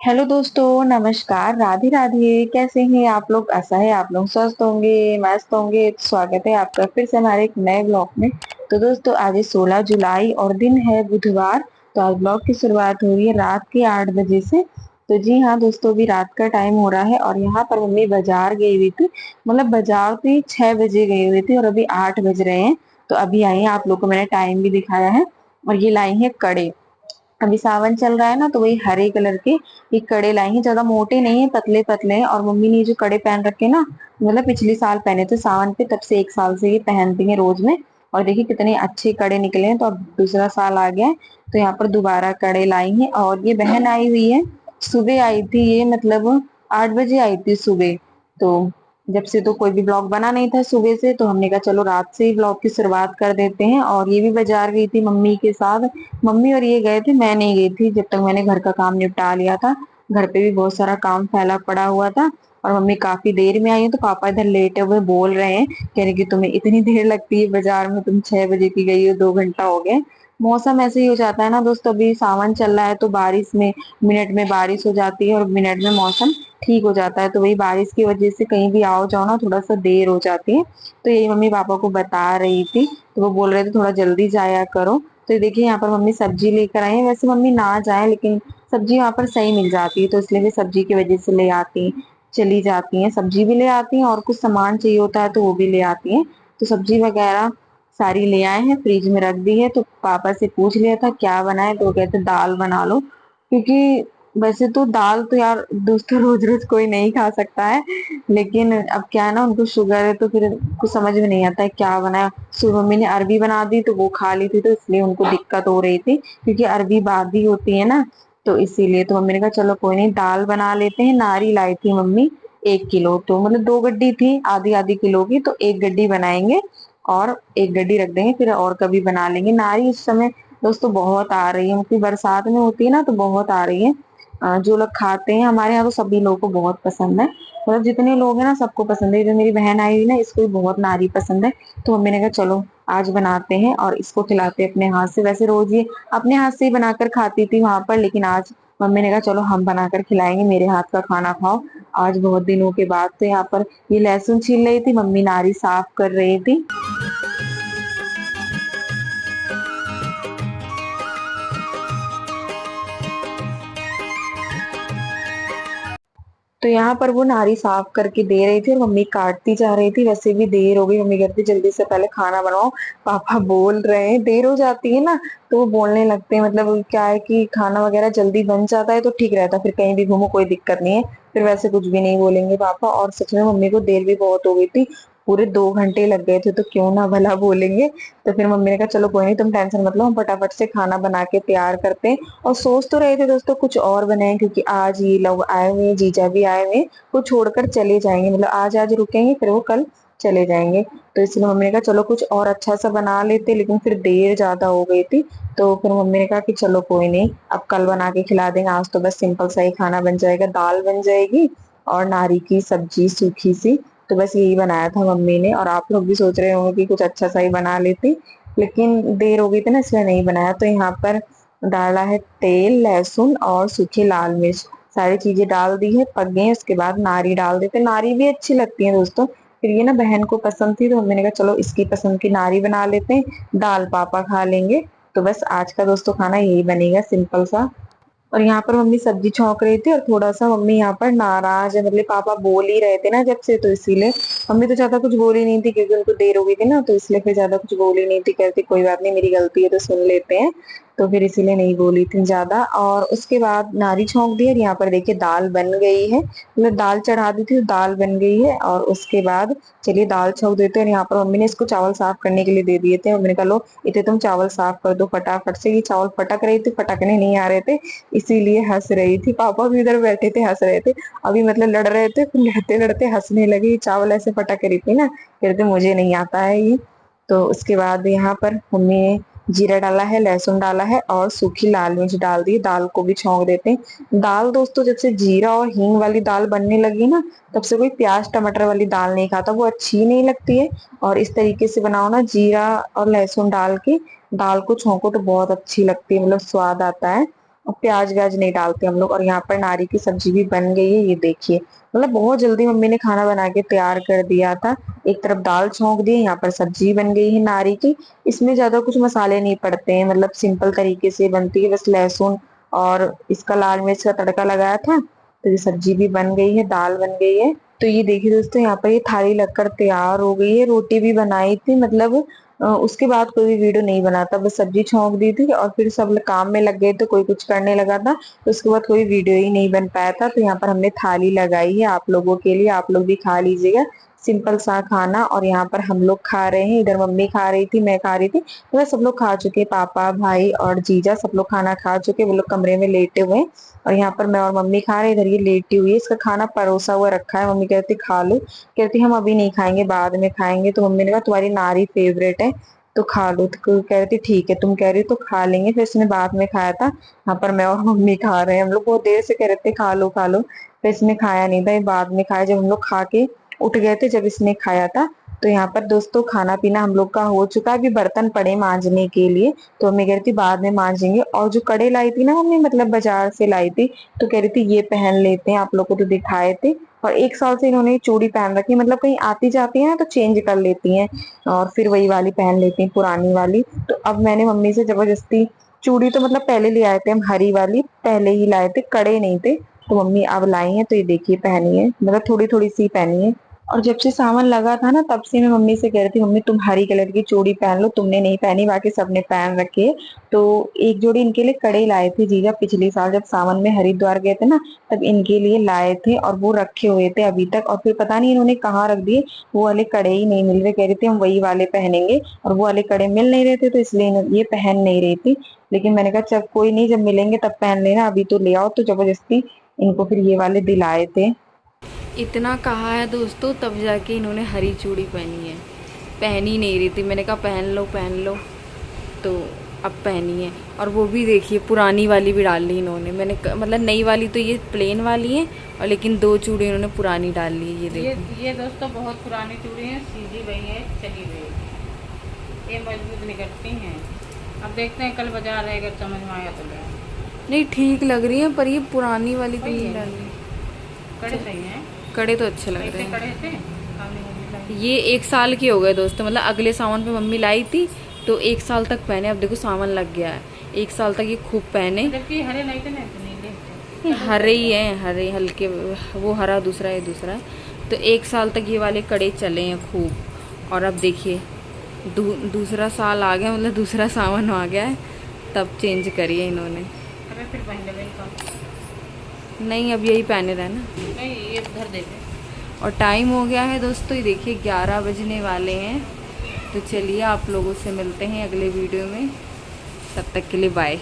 Hello दोस्तों, नमस्कार। राधे राधे। कैसे हैं आप लोग? आशा है आप लोग स्वस्थ होंगे, मस्त होंगे। स्वागत है आपका फिर से हमारे एक नए ब्लॉग में। तो दोस्तों, आज है 16 जुलाई और दिन है बुधवार। तो आज ब्लॉग की शुरुआत हो रही है रात के 8 बजे से। तो जी हाँ दोस्तों, अभी रात का टाइम हो रहा है और यहाँ पर मम्मी बाजार गई हुई थी। मतलब बाजार तो 6 बजे गई हुई थी और अभी 8 बज रहे हैं। तो अभी आई है, आप लोग को मैंने टाइम भी दिखाया है। और ये लाई है कड़े। अभी सावन चल रहा है ना, तो वही हरे कलर के ये कड़े लाई हैं। ज्यादा मोटे नहीं है, पतले पतले हैं। और मम्मी ने ये जो कड़े पहन रखे हैं ना, मतलब पिछले साल पहने थे सावन पे, तब से 1 साल से ये पहनती हैं रोज में। और देखिए कितने अच्छे कड़े निकले हैं। तो अब दूसरा साल आ गया है, तो यहाँ पर दोबारा कड़े लाई हैं। और ये बहन आई हुई है, सुबह आई थी ये, मतलब 8 बजे आई थी सुबह। तो जब से तो कोई भी ब्लॉग बना नहीं था सुबह से, तो हमने कहा चलो रात से ही ब्लॉग की शुरुआत कर देते हैं। और ये भी बाजार गई थी मम्मी के साथ। मम्मी और ये गए थे, मैं नहीं गई थी। जब तक मैंने घर का काम निपटा लिया था, घर पे भी बहुत सारा काम फैला पड़ा हुआ था। और मम्मी काफी देर में आई है, तो पापा इधर लेटे हुए बोल रहे हैं, कह रहे कि तुम्हें इतनी देर लगती है बाजार में, तुम 6 बजे की गई हो, 2 घंटा हो गए। मौसम ऐसे ही हो जाता है ना दोस्तों, अभी सावन चल रहा है तो बारिश में मिनट में बारिश हो जाती है और मिनट में मौसम ठीक हो जाता है। तो वही बारिश की वजह से कहीं भी आओ जाओ ना, थोड़ा सा देर हो जाती है। तो यही मम्मी पापा को बता रही थी। तो वो बोल रहे थे थोड़ा जल्दी जाया करो। तो ये देखिए यहाँ पर मम्मी सब्जी लेकर आई है। वैसे मम्मी ना जाए, लेकिन सब्जी वहां पर सही मिल जाती है, तो इसलिए भी सब्जी की वजह से ले आती चली जाती हैं। सब्जी भी ले आती हैं और कुछ सामान चाहिए होता है तो वो भी ले आती हैं। तो सब्जी वगैरह सारी ले आए हैं, फ्रिज में रख दी है। तो पापा से पूछ लिया था क्या बनाए, तो वो कहते दाल बना लो। क्योंकि वैसे तो दाल तो यार दोस्तों रोज रोज कोई नहीं खा सकता है, लेकिन अब क्या है ना, उनको शुगर है, तो फिर कुछ समझ में नहीं आता है क्या बनाए। सुबह मम्मी ने अरबी बना दी, तो वो खा ली थी, तो इसलिए उनको दिक्कत हो रही थी, क्योंकि अरबी बादी होती है ना। तो इसीलिए तो मम्मी ने कहा चलो कोई नहीं, दाल बना लेते हैं। नारी लाई थी मम्मी 1 किलो, तो मतलब 2 गड्डी थी, आधी आधी किलो की, तो 1 गड्डी बनाएंगे और 1 गड्डी रख देंगे, फिर और कभी बना लेंगे। नारी इस समय दोस्तों बहुत आ रही है, मतलब बरसात में होती है ना, तो बहुत आ रही है। जो लोग खाते हैं हमारे यहाँ, तो सभी लोगों को बहुत पसंद है। मतलब जितने लोग हैं ना, सबको पसंद है। जो मेरी बहन आई हुई ना, इसको भी बहुत नारी पसंद है। तो मम्मी ने कहा चलो आज बनाते हैं और इसको खिलाते हैं अपने हाथ से। वैसे रोज ये अपने हाथ से ही बनाकर खाती थी वहां पर, लेकिन आज मम्मी ने कहा चलो हम बनाकर खिलाएंगे, मेरे हाथ का खाना खाओ आज बहुत दिनों के बाद। तो यहाँ पर ये लहसुन छील रही थी मम्मी, नारी साफ कर रही थी। तो यहाँ पर वो नारी साफ करके दे रही थी और मम्मी काटती जा रही थी। वैसे भी देर हो गई, मम्मी कहती जल्दी से पहले खाना बनाओ, पापा बोल रहे हैं। देर हो जाती है ना, तो वो बोलने लगते हैं। मतलब क्या है कि खाना वगैरह जल्दी बन जाता है तो ठीक रहता है, फिर कहीं भी घूमो कोई दिक्कत नहीं है, फिर वैसे कुछ भी नहीं बोलेंगे पापा। और सच में मम्मी को देर भी बहुत हो गई थी, पूरे 2 घंटे लग गए थे, तो क्यों ना भला बोलेंगे। तो फिर मम्मी ने कहा चलो कोई नहीं, तुम टेंशन मत लो, हम फटाफट से खाना बना के तैयार करते हैं। और सोच तो रहे थे दोस्तों कुछ और बनाए, क्योंकि आज ये लोग आए हुए हैं, जीजा भी आए हुए हैं, वो छोड़कर चले जाएंगे। मतलब आज आज रुकेंगे, फिर वो कल चले जाएंगे। तो इसलिए मम्मी ने कहा चलो कुछ और अच्छा सा बना लेते, लेकिन फिर देर ज्यादा हो गई थी। तो फिर मम्मी ने कहा कि चलो कोई नहीं, अब कल बना के खिला देंगे। आज तो बस सिंपल सा ही खाना बन जाएगा, दाल बन जाएगी और नारी की सब्जी सूखी सी। तो बस यही बनाया था मम्मी ने। और आप लोग भी सोच रहे होंगे कि कुछ अच्छा सा ही बना लेते, लेकिन देर हो गई थी ना, इसलिए नहीं बनाया। तो यहाँ पर डाला है तेल, लहसुन और सूखी लाल मिर्च, सारी चीजें डाल दी है, पक गई। उसके बाद नारी डाल देते। नारी भी अच्छी लगती है दोस्तों। फिर ये ना बहन को पसंद थी, तो मैंने कहा चलो इसकी पसंद की नारी बना लेते हैं, दाल पापा खा लेंगे। तो बस आज का दोस्तों खाना यही बनेगा, सिंपल सा। और यहाँ पर मम्मी सब्जी छौंक रही थी, और थोड़ा सा मम्मी यहाँ पर नाराज है, मतलब पापा बोल ही रहे थे ना जब से, तो इसीलिए मम्मी तो ज्यादा कुछ बोली नहीं थी, क्योंकि उनको देर हो गई थी ना, तो इसलिए फिर ज्यादा कुछ बोली नहीं थी। कहती कोई बात नहीं, मेरी गलती है तो सुन लेते हैं। तो फिर इसीलिए नहीं बोली थी ज्यादा। और उसके बाद नारी छौंक दी, और यहाँ पर देखिए दाल बन गई है। मतलब दाल चढ़ा दी थी तो दाल बन गई है। और उसके बाद चलिए दाल छौंक देते हैं। और यहाँ पर मम्मी ने इसको चावल साफ करने के लिए दे दिए थे। मम्मी ने कहा लो इतने तुम चावल साफ कर दो फटाफट से। ये चावल फटक रही थी, फटकने नहीं आ रहे थे, इसीलिए हंस रही थी। पापा भी इधर बैठे थे, हंस रहे थे। अभी मतलब लड़ रहे थे, फिर लड़ते लड़ते हंसने लगे। चावल ऐसे फटक रही थी ना, कहते मुझे नहीं आता है ये। तो उसके बाद यहाँ पर मम्मी ने जीरा डाला है, लहसुन डाला है और सूखी लाल मिर्च डाल दी। दाल को भी छौंक देते हैं। दाल दोस्तों जब से जीरा और हींग वाली दाल बनने लगी ना, तब से कोई प्याज टमाटर वाली दाल नहीं खाता, वो अच्छी नहीं लगती है। और इस तरीके से बनाओ ना, जीरा और लहसुन डाल के दाल को छौंको, तो बहुत अच्छी लगती है, मतलब स्वाद आता है। और प्याज व्याज नहीं डालते हम लोग। और यहाँ पर नारी की सब्जी भी बन गई है, ये देखिए। मतलब बहुत जल्दी मम्मी ने खाना बना के तैयार कर दिया था। एक तरफ दाल छौंक दी, यहाँ पर सब्जी बन गई है नारी की। इसमें ज्यादा कुछ मसाले नहीं पड़ते हैं, मतलब सिंपल तरीके से बनती है, बस लहसुन और इसका लाल मिर्च का तड़का लगाया था। तो ये सब्जी भी बन गई है, दाल बन गई है। तो ये देखिए दोस्तों, यहाँ पर ये थाली लगकर तैयार हो गई है। रोटी भी बनाई थी, मतलब उसके बाद कोई भी वीडियो नहीं बनाता, बस सब्जी छौंक दी थी और फिर सब लोग काम में लग गए, तो कोई कुछ करने लगा था। तो उसके बाद कोई वीडियो ही नहीं बन पाया था। तो यहाँ पर हमने थाली लगाई है आप लोगों के लिए, आप लोग भी खा लीजिएगा। सिंपल सा खाना। और यहाँ पर हम लोग खा रहे हैं, इधर मम्मी खा रही थी, मैं खा रही थी, तो सब लोग खा चुके, पापा भाई और जीजा सब लोग खाना खा चुके, वो लोग कमरे में लेटे हुए हैं। और यहाँ पर मैं और मम्मी खा रहे, इधर ये लेटी हुई है, इसका खाना परोसा हुआ रखा है। मम्मी कहती खा लो, कहती हम अभी नहीं खाएंगे, बाद में खाएंगे। तो मम्मी ने कहा तुम्हारी नारी फेवरेट है तो खा लो। तो कह रही थी ठीक है, तुम कह रही हो तो खा लेंगे। फिर इसने बाद में खाया था। यहाँ पर मैं और मम्मी खा रहे हैं, हम लोग बहुत देर से कह रहे थे खा लो खा लो। फिर इसने खाया नहीं था, ये बाद में खाया, जब हम लोग खा के उठ गए थे, जब इसने खाया था। तो यहाँ पर दोस्तों खाना पीना हम लोग का हो चुका है, अभी बर्तन पड़े मांजने के लिए। तो मम्मी कह रही थी बाद में मांजेंगे। और जो कड़े लाई थी ना मम्मी, मतलब बाजार से लाई थी, तो कह रही थी ये पहन लेते हैं, आप लोग को तो दिखाए थे। और 1 साल से इन्होंने चूड़ी पहन रखी है, मतलब कहीं आती जाती है ना तो चेंज कर लेती हैं और फिर वही वाली पहन लेती हैं, पुरानी वाली। तो अब मैंने मम्मी से जबरदस्ती चूड़ी, तो मतलब पहले ले आए थे हम, हरी वाली पहले ही लाए थे, कड़े नहीं थे। तो मम्मी अब लाई हैं, तो ये देखिए पहनी है, मतलब थोड़ी थोड़ी सी पहनी है। और जब से सावन लगा था ना, तब से मैं मम्मी से कह रही थी मम्मी तुम हरी कलर की चूड़ी पहन लो, तुमने नहीं पहनी, बाकी सबने पहन रखी है। तो एक जोड़ी इनके लिए कड़े लाए थे जीजा पिछले साल, जब सावन में हरिद्वार गए थे ना, तब इनके लिए लाए थे और वो रखे हुए थे अभी तक। और फिर पता नहीं इन्होंने कहाँ रख दिए, वो वाले कड़े ही नहीं मिल रहे, कह रहे थे हम वही वाले पहनेंगे। और वो वाले कड़े मिल नहीं रहे थे, तो इसलिए ये पहन नहीं रही थी। लेकिन मैंने कहा चल कोई नहीं, जब मिलेंगे तब पहन लेना, अभी तो ले आओ। तो जबरदस्ती इनको फिर ये वाले दिलाए थे। इतना कहा है दोस्तों, तब जाके इन्होंने हरी चूड़ी पहनी है। पहनी नहीं रही थी, मैंने कहा पहन लो, तो अब पहनी है। और वो भी देखिए पुरानी वाली भी डाल ली इन्होंने। मतलब नई वाली तो ये प्लेन वाली है, और लेकिन 2 चूड़ी इन्होंने पुरानी डाल ली है। ये देखिए, ये दोस्तों बहुत पुरानी चूड़ी है, सीधी गई है, चली गई, ये मजबूत निकलती हैं। अब देखते हैं कल बाजार है, अगर समझ में आया तो ले आएंगे। नहीं ठीक लग रही है, पर ये पुरानी वाली तो नहीं डाल ली। कड़े सही हैं, कड़े तो अच्छे लग रहे कैसे हैं। कड़े थे खाने मम्मी लाई। ये 1 साल के हो गए दोस्तों, मतलब अगले सावन पे मम्मी लाई थी, तो 1 साल तक पहने। अब देखो सावन लग गया है, 1 साल तक ये खूब पहने। जबकि हरे लाई थे ना, तो नीले थे। ये हरे ही हैं, हरे हल्के, वो हरा दूसरा है, दूसरा है। तो 1 साल तक ये वाले कड़े चले हैं खूब। और अब देखिए दूसरा साल आ गया, मतलब दूसरा सावन आ गया है, तब चेंज करिए इन्होंने। अबे फिर पहन ले गई। नहीं अब यही पहने रहे ना। नहीं ये घर देखे। और टाइम हो गया है दोस्तों, ये देखिए 11 बजने वाले हैं। तो चलिए आप लोगों से मिलते हैं अगले वीडियो में, तब तक के लिए बाय।